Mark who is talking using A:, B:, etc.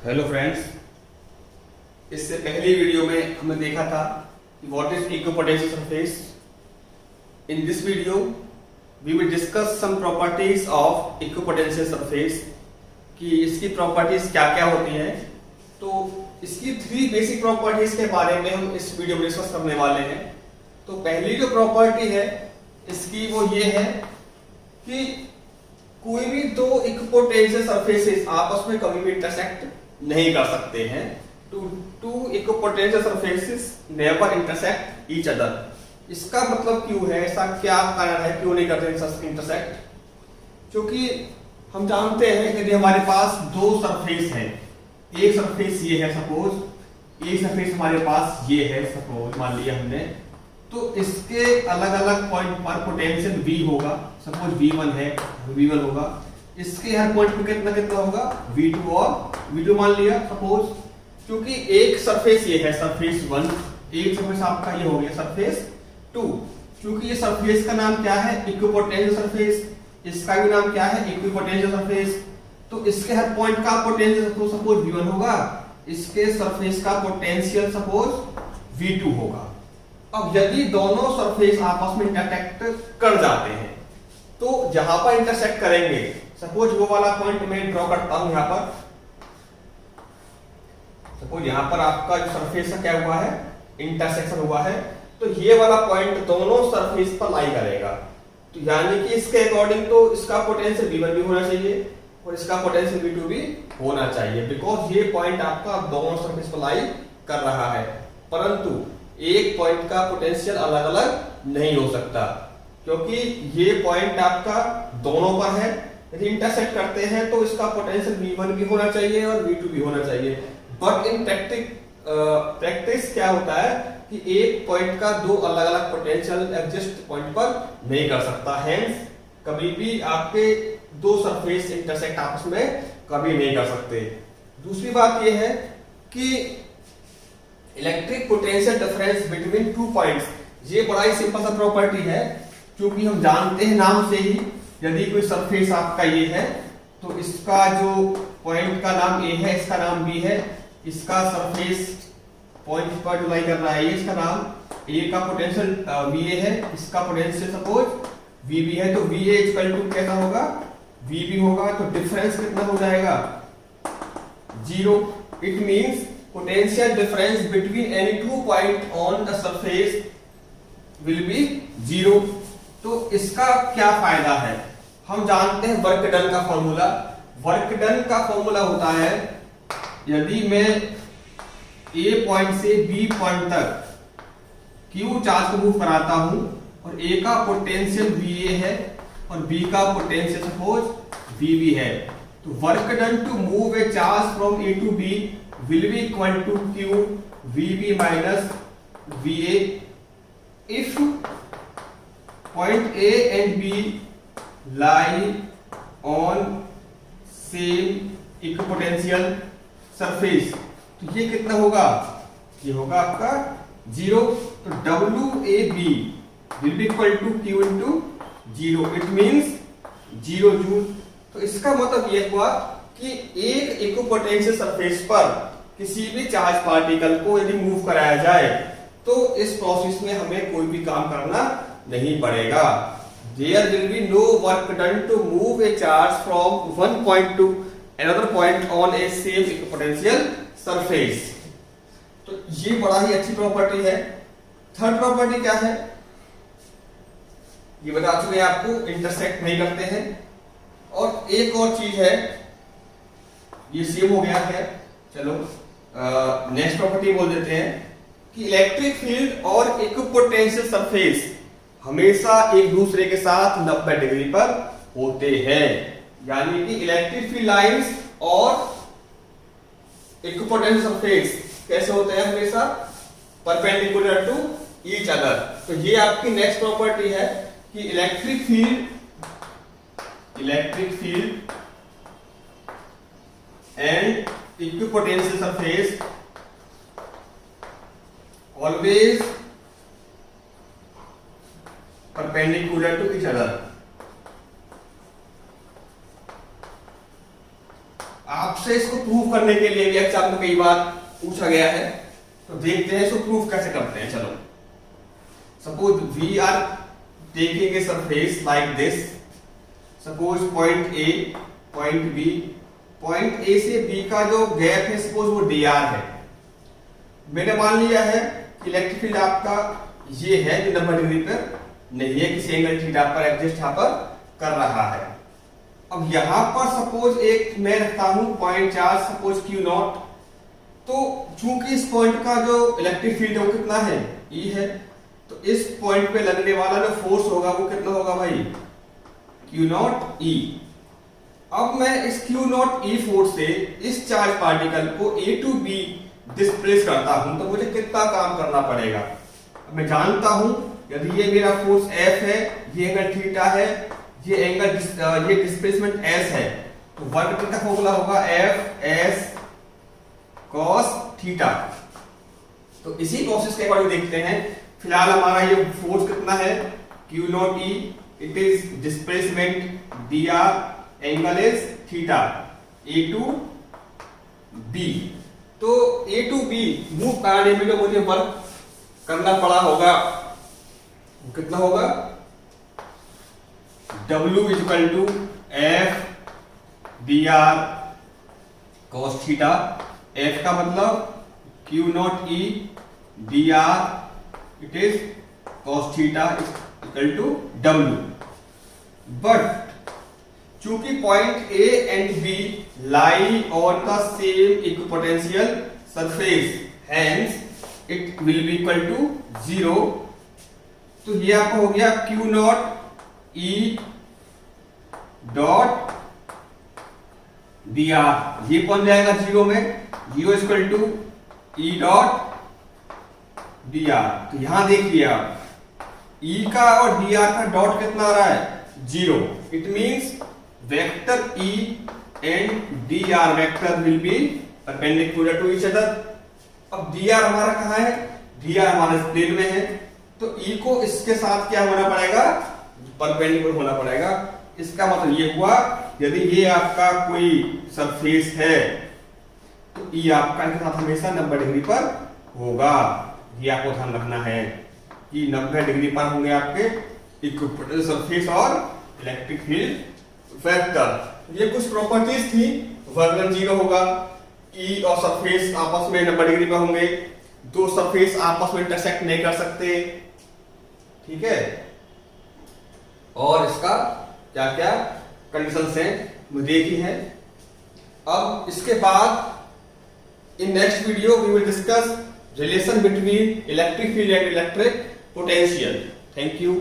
A: Hello friends, इससे पहली video में हमने देखा था कि what is equipotential surface. In this video we will discuss some properties of equipotential surface कि इसकी प्रॉपर्टीज क्या क्या होती हैं। तो इसकी 3 बेसिक प्रॉपर्टीज के बारे में हम इस वीडियो में डिस्कस करने वाले हैं। तो पहली जो प्रॉपर्टी है इसकी वो ये है कि कोई भी दो इक्विपोटेंशियल सरफेसेस आपस में कभी भी इंटरसेक्ट नहीं कर सकते हैं। Two equipotential surfaces never intersect each other. इसका मतलब क्यों है, ऐसा क्या कारण है क्यों नहीं करते इंटरसेक्ट? क्योंकि हम जानते हैं कि यदि हमारे पास दो सरफेस है, एक सरफेस ये है सपोज, एक सरफेस हमारे पास ये है सपोज, मान लिया हमने, तो इसके अलग अलग पॉइंट पर पोटेंशियल V होगा। सपोज V1 है, V1 होगा। इसके हर पॉइंट पे कितना कितना होगा, V2 और V2 मान लिया सपोज। क्योंकि एक सरफेस ये है सरफेस 1, एक सरफेस आपका ये हो गया सरफेस 2। क्योंकि ये सरफेस का नाम क्या है, इक्विपोटेंशियल सरफेस, इसका भी नाम क्या है, इक्विपोटेंशियल सरफेस। तो इसके हर पॉइंट का पोटेंशियल सपोज V1 होगा, इसके सरफेस का पोटेंशियल सपोज V2 होगा। अब यदि दोनों सरफेस आपस में इंटरसेक्ट कर जाते हैं तो जहां पर इंटरसेक्ट करेंगे, सपोज वो वाला पॉइंट मैं ड्रॉ करता हूं यहां पर। सपोज यहां पर आपका जो सरफेस का क्या हुआ है, इंटरसेक्शन हुआ है, तो ये वाला पॉइंट दोनों सरफेस पर लाई करेगा। तो यानी कि इसके अकॉर्डिंग तो इसका पोटेंशियल V1 भी होना चाहिए और इसका पोटेंशियल V2 भी होना चाहिए, बिकॉज ये पॉइंट आपका दोनों सरफेस पर लाई कर रहा है। परंतु एक पॉइंट का पोटेंशियल अलग अलग नहीं हो सकता, क्योंकि ये पॉइंट आपका दोनों पर है। यदि इंटरसेक्ट करते हैं तो इसका पोटेंशियल V1 भी होना चाहिए और V2 भी होना चाहिए। बट इन प्रैक्टिस क्या होता है कि एक पॉइंट का दो अलग अलग पोटेंशियल एग्जिस्ट पॉइंट पर नहीं कर सकता। हेंस कभी भी आपके दो सरफेस इंटरसेक्ट आपस में कभी नहीं कर सकते। दूसरी बात यह है कि electric potential difference between 2 points, ये बड़ा ही सिंपल सा प्रॉपर्टी है। क्योंकि हम जानते हैं नाम से ही, यदि कोई सरफेस आपका ये है तो इसका जो पॉइंट का नाम A है, इसका नाम B है, इसका सरफेस पॉइंट पर जो लाई कर रहा है ये, इसका नाम A का पोटेंशियल VA है, इसका पोटेंशियल सपोज VB है। तो VA इक्वल टू कैसा होगा, VB होगा। तो डिफरेंस कितना हो जाएगा, 0। It means potential difference between any 2 point on the surface will be 0। तो इसका क्या फायदा है, हम जानते हैं वर्क डन का फॉर्मूला। वर्क डन का फॉर्मूला होता है, यदि मैं A पॉइंट से B पॉइंट तक Q चार्ज को मूव कराता हूं और A का पोटेंशियल VA है और B का पोटेंशियल सपोज VB है, तो work done to move a charge from A to B will be equal to Q VB minus VA if point A and B lie on same equipotential surface। तो ये कितना होगा, ये होगा आपका 0। तो WAB will be equal to Q into 0। It means 0 joule. तो इसका मतलब ये हुआ कि एक इक्विपोटेंशियल सरफेस पर किसी भी चार्ज पार्टिकल को यदि मूव कराया जाए तो इस प्रोसेस में हमें कोई भी काम करना नहीं पड़ेगा। There will be no work done to move a charge from one point to another point on a same equipotential surface। तो ये बड़ा ही अच्छी प्रॉपर्टी है। थर्ड प्रॉपर्टी क्या है, ये बता चुके हैं आपको, इंटरसेक्ट नहीं करते हैं। और एक और चीज है, ये सेम हो गया है, चलो नेक्स्ट प्रॉपर्टी बोल देते हैं कि इलेक्ट्रिक फील्ड और इक्विपोटेंशियल सरफेस हमेशा एक दूसरे के साथ 90 डिग्री पर होते हैं। यानी कि इलेक्ट्रिक फील्ड लाइंस और इक्विपोटेंशियल सरफेस कैसे होते हैं, हमेशा परपेंडिकुलर टू ईच अदर। तो ये आपकी नेक्स्ट प्रॉपर्टी है कि electric field and equipotential surface always perpendicular to each other। आपसे इसको प्रूव करने के लिए भी एग्जाम में कई बार पूछा गया है, तो देखते हैं इसको प्रूव कैसे करते हैं। चलो, suppose we are taking a surface like this, suppose point A, point B, point A से बी का जो गैप है सपोज वो डी आर है। मैंने मान लिया है कि इलेक्ट्रिक फील्ड आपका ये है जो 90 डिग्री पर नहीं है, किसी एंगल थीटा पर एडजस्ट यहाँ पर कर रहा है। अब यहां पर सपोज एक मैं रखता हूं point charge, suppose Q not, तो चूंकि इस पॉइंट का जो इलेक्ट्रिक फील्ड है वो कितना है, ई है, तो इस पॉइंट पे लगने वाला जो फोर्स होगा वो कितना होगा भाई, क्यू नॉट ई। अब मैं इस क्यू नॉट ई फोर्स से इस चार्ज पार्टिकल को ए टू बी डिस्प्लेस करता हूं, तो मुझे कितना काम करना पड़ेगा। अब मैं जानता हूं यदि ये मेरा फोर्स एफ है, ये एंगल थीटा है, ये एंगल ये डिस्प्लेसमेंट एस है, तो वर्क का फॉर्मूला होगा एफ एस कॉस थीटा। तो इसी प्रोसेस के अकॉर्डिंग देखते हैं। फिलहाल हमारा ये फोर्स कितना है, q naught E, it is displacement d r, angle is theta, A to B. तो ए टू बी मूव करने में जो मुझे वर्क करना पड़ा होगा वो कितना होगा, W equal to f d r cos theta. F का मतलब q naught e, d r it is cos theta equal to W। But चूंकि point A and B lie on the same equipotential surface, hence it will be equal to 0। तो ये आपका हो गया q naught e dot d r, ये कौन जाएगा 0 में, 0 equal to e dot d r. तो यहां देखिए आप ई का और डी आर का डॉट कितना आ रहा है, 0। It means vector E and d r vector will be perpendicular to each other. अब डी आर हमारा कहां है, डी आर हमारे प्लेन में है, तो ई को इसके साथ क्या होना पड़ेगा, परपेंडिकुलर होना पड़ेगा। इसका मतलब ये हुआ यदि ये आपका कोई सरफेस है तो ई आपका इनके साथ हमेशा 90 डिग्री पर होगा। ये आपको ध्यान रखना है कि 90 डिग्री पर होंगे आपके इक्विपोटेंशियल सरफेस और इलेक्ट्रिक फील्ड वेक्टर। ये कुछ प्रॉपर्टीज थी। वर्णन 0 होगा, ई और सरफेस आपस में 90 डिग्री पर होंगे, दो सरफेस आपस में इंटरसेक्ट नहीं कर सकते, ठीक है। और इसका क्या क्या कंडीशंस हैं देखी है। अब इसके बाद in next video we will discuss relation between electric field and electric potential. Thank you.